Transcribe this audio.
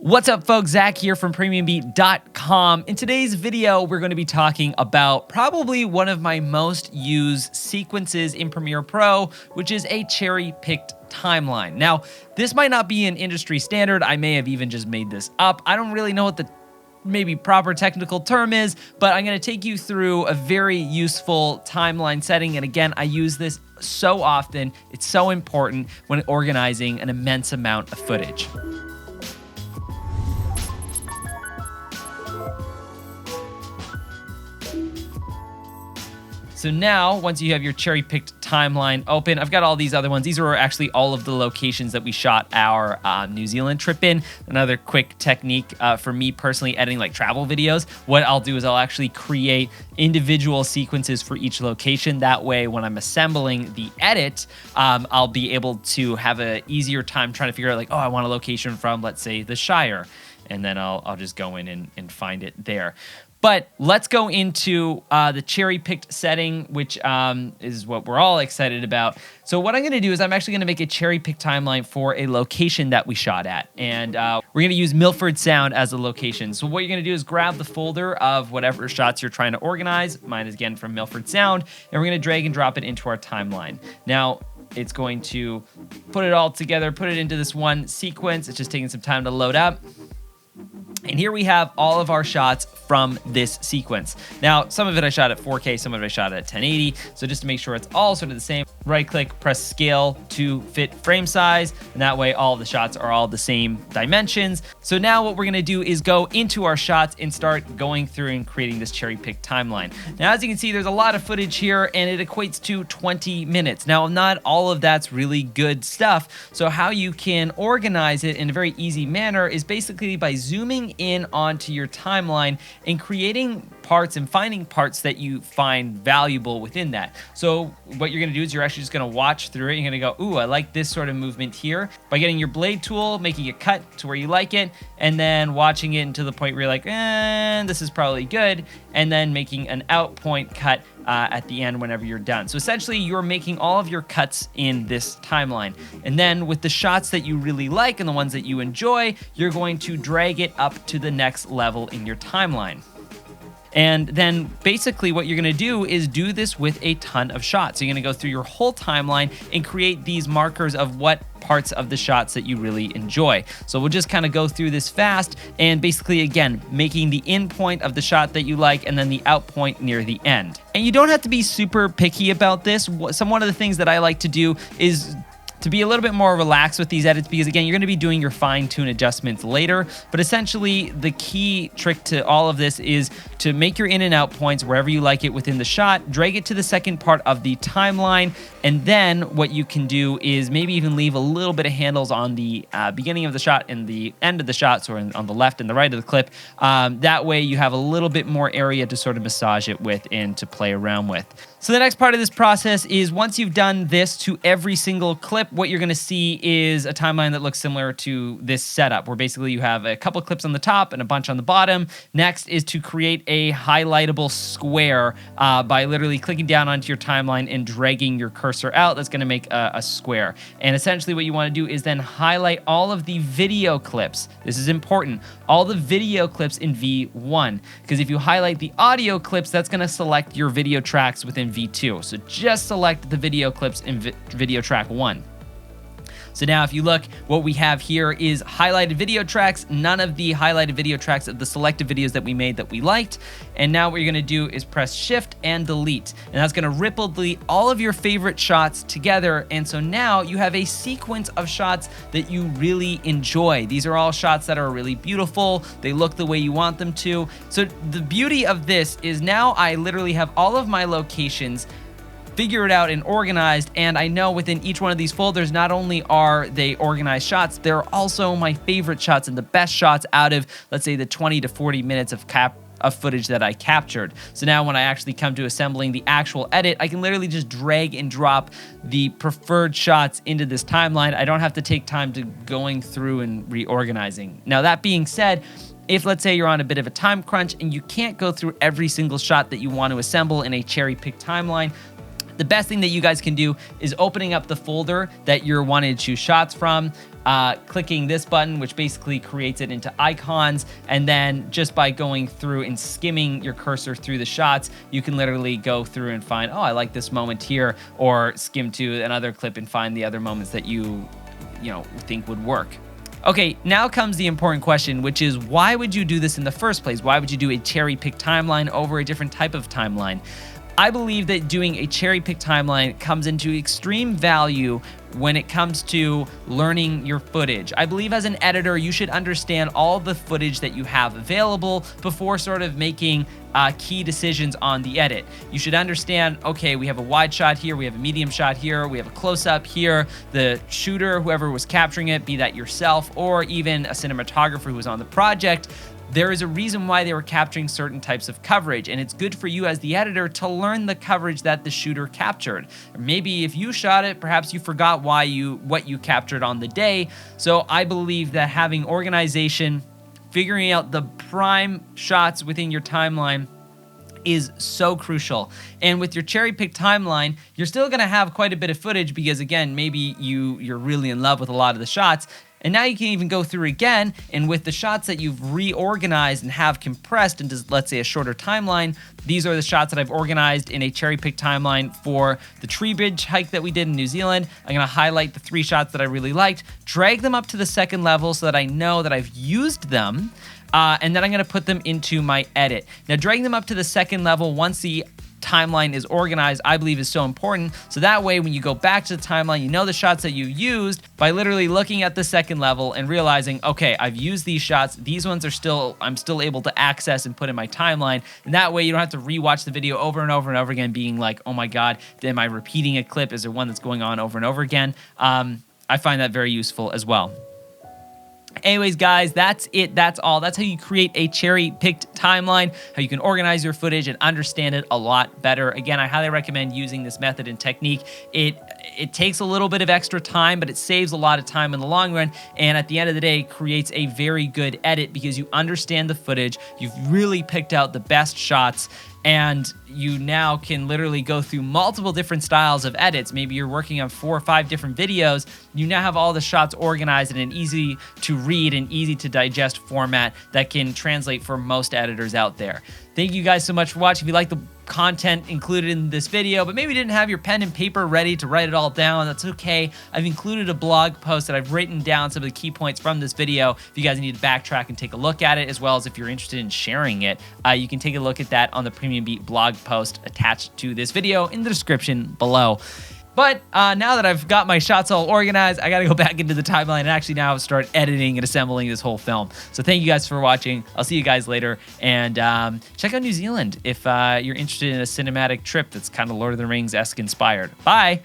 What's up, folks? Zach here from PremiumBeat.com. In today's video, we're going to be talking about probably one of my most used sequences in Premiere Pro, which is a cherry-picked timeline. Now, this might not be an industry standard. I may have even just made this up. I don't really know what the maybe proper technical term is, but I'm going to take you through a very useful timeline setting. And again, I use this so often. It's so important when organizing an immense amount of footage. So now, once you have your cherry-picked timeline open, I've got all these other ones. These are actually all of the locations that we shot our New Zealand trip in. Another quick technique for me personally editing like travel videos. What I'll do is I'll actually create individual sequences for each location. That way, when I'm assembling the edit, I'll be able to have an easier time trying to figure out like, oh, I want a location from, let's say, the Shire. And then I'll just go in and find it there. But let's go into the cherry-picked setting, which is what we're all excited about. So what I'm going to do is I'm actually going to make a cherry-picked timeline for a location that we shot at. And we're going to use Milford Sound as a location. So what you're going to do is grab the folder of whatever shots you're trying to organize. Mine is, again, from Milford Sound. And we're going to drag and drop it into our timeline. Now, it's going to put it all together, put it into this one sequence. It's just taking some time to load up. And here we have all of our shots from this sequence. Now, some of it I shot at 4K, some of it I shot at 1080. So just to make sure it's all sort of the same, right click, press scale to fit frame size. And that way all the shots are all the same dimensions. So now what we're gonna do is go into our shots and start going through and creating this cherry picked timeline. Now, as you can see, there's a lot of footage here and it equates to 20 minutes. Now, not all of that's really good stuff. So how you can organize it in a very easy manner is basically by zooming in onto your timeline and creating parts and finding parts that you find valuable within that. So what you're going to do is you're actually just going to watch through it. You're going to go, ooh, I like this sort of movement here. By getting your blade tool, making it cut to where you like it, and then watching it to the point where you're like, this is probably good, and then making an out point cut at the end whenever you're done. So essentially, you're making all of your cuts in this timeline. And then with the shots that you really like and the ones that you enjoy, you're going to drag it up to the next level in your timeline. And then basically what you're gonna do is do this with a ton of shots. So you're gonna go through your whole timeline and create these markers of what parts of the shots that you really enjoy. So we'll just kind of go through this fast and basically, again, making the in point of the shot that you like and then the out point near the end. And you don't have to be super picky about this. One of the things that I like to do is to be a little bit more relaxed with these edits because, again, you're going to be doing your fine-tune adjustments later. But essentially, the key trick to all of this is to make your in and out points wherever you like it within the shot, drag it to the second part of the timeline, and then what you can do is maybe even leave a little bit of handles on the beginning of the shot and the end of the shot, so on the left and the right of the clip. That way, you have a little bit more area to sort of massage it with and to play around with. So the next part of this process is once you've done this to every single clip, what you're going to see is a timeline that looks similar to this setup, where basically you have a couple clips on the top and a bunch on the bottom. Next is to create a highlightable square by literally clicking down onto your timeline and dragging your cursor out. That's going to make a square. And essentially what you want to do is then highlight all of the video clips. This is important. All the video clips in V1, because if you highlight the audio clips, that's going to select your video tracks within V2. So just select the video clips in video track 1. So now if you look, what we have here is highlighted video tracks, none of the highlighted video tracks of the selected videos that we made that we liked. And now what you're gonna do is press Shift and Delete. And that's gonna ripple delete all of your favorite shots together. And so now you have a sequence of shots that you really enjoy. These are all shots that are really beautiful. They look the way you want them to. So the beauty of this is now I literally have all of my locations figured out and organized, and I know within each one of these folders, not only are they organized shots, they're also my favorite shots and the best shots out of, let's say, the 20 to 40 minutes of footage that I captured. So now when I actually come to assembling the actual edit, I can literally just drag and drop the preferred shots into this timeline. I don't have to take time to going through and reorganizing. Now, that being said, if let's say you're on a bit of a time crunch and you can't go through every single shot that you want to assemble in a cherry-picked timeline, The best thing that you guys can do is opening up the folder that you're wanting to choose shots from, clicking this button, which basically creates it into icons, and then just by going through and skimming your cursor through the shots, you can literally go through and find, oh, I like this moment here, or skim to another clip and find the other moments that you think would work. Okay, now comes the important question, which is why would you do this in the first place? Why would you do a cherry-picked timeline over a different type of timeline? I believe that doing a cherry-picked timeline comes into extreme value when it comes to learning your footage. I believe as an editor, you should understand all the footage that you have available before sort of making key decisions on the edit. You should understand, okay, we have a wide shot here, we have a medium shot here, we have a close-up here, the shooter, whoever was capturing it, be that yourself or even a cinematographer who was on the project, there is a reason why they were capturing certain types of coverage, and it's good for you as the editor to learn the coverage that the shooter captured. Or maybe if you shot it, perhaps you forgot what you captured on the day. So I believe that having organization, figuring out the prime shots within your timeline is so crucial. And with your cherry-picked timeline, you're still gonna have quite a bit of footage because, again, maybe you're really in love with a lot of the shots. And now you can even go through again, and with the shots that you've reorganized and have compressed into, let's say, a shorter timeline, these are the shots that I've organized in a cherry-picked timeline for the tree bridge hike that we did in New Zealand. I'm gonna highlight the 3 shots that I really liked, drag them up to the second level so that I know that I've used them, and then I'm gonna put them into my edit. Now, dragging them up to the second level once the timeline is organized, I believe is so important. So that way, when you go back to the timeline, you know the shots that you used by literally looking at the second level and realizing, okay, I've used these shots. These ones I'm still able to access and put in my timeline. And that way you don't have to rewatch the video over and over and over again, being like, oh my God, am I repeating a clip? Is there one that's going on over and over again? I find that very useful as well. Anyways, guys, that's it. That's all. That's how you create a cherry-picked timeline, how you can organize your footage and understand it a lot better. Again, I highly recommend using this method and technique. It takes a little bit of extra time, but it saves a lot of time in the long run, and at the end of the day, creates a very good edit because you understand the footage, you've really picked out the best shots, and you now can literally go through multiple different styles of edits. Maybe you're working on 4 or 5 different videos. You now have all the shots organized in an easy to read and easy to digest format that can translate for most editors out there. Thank you guys so much for watching. If you like the content included in this video, but maybe didn't have your pen and paper ready to write it all down, that's okay. I've included a blog post that I've written down some of the key points from this video. If you guys need to backtrack and take a look at it, as well as if you're interested in sharing it, you can take a look at that on the PremiumBeat blog post attached to this video in the description below. But now that I've got my shots all organized, I gotta go back into the timeline and actually now start editing and assembling this whole film. So thank you guys for watching. I'll see you guys later. And check out New Zealand if you're interested in a cinematic trip that's kind of Lord of the Rings-esque inspired. Bye!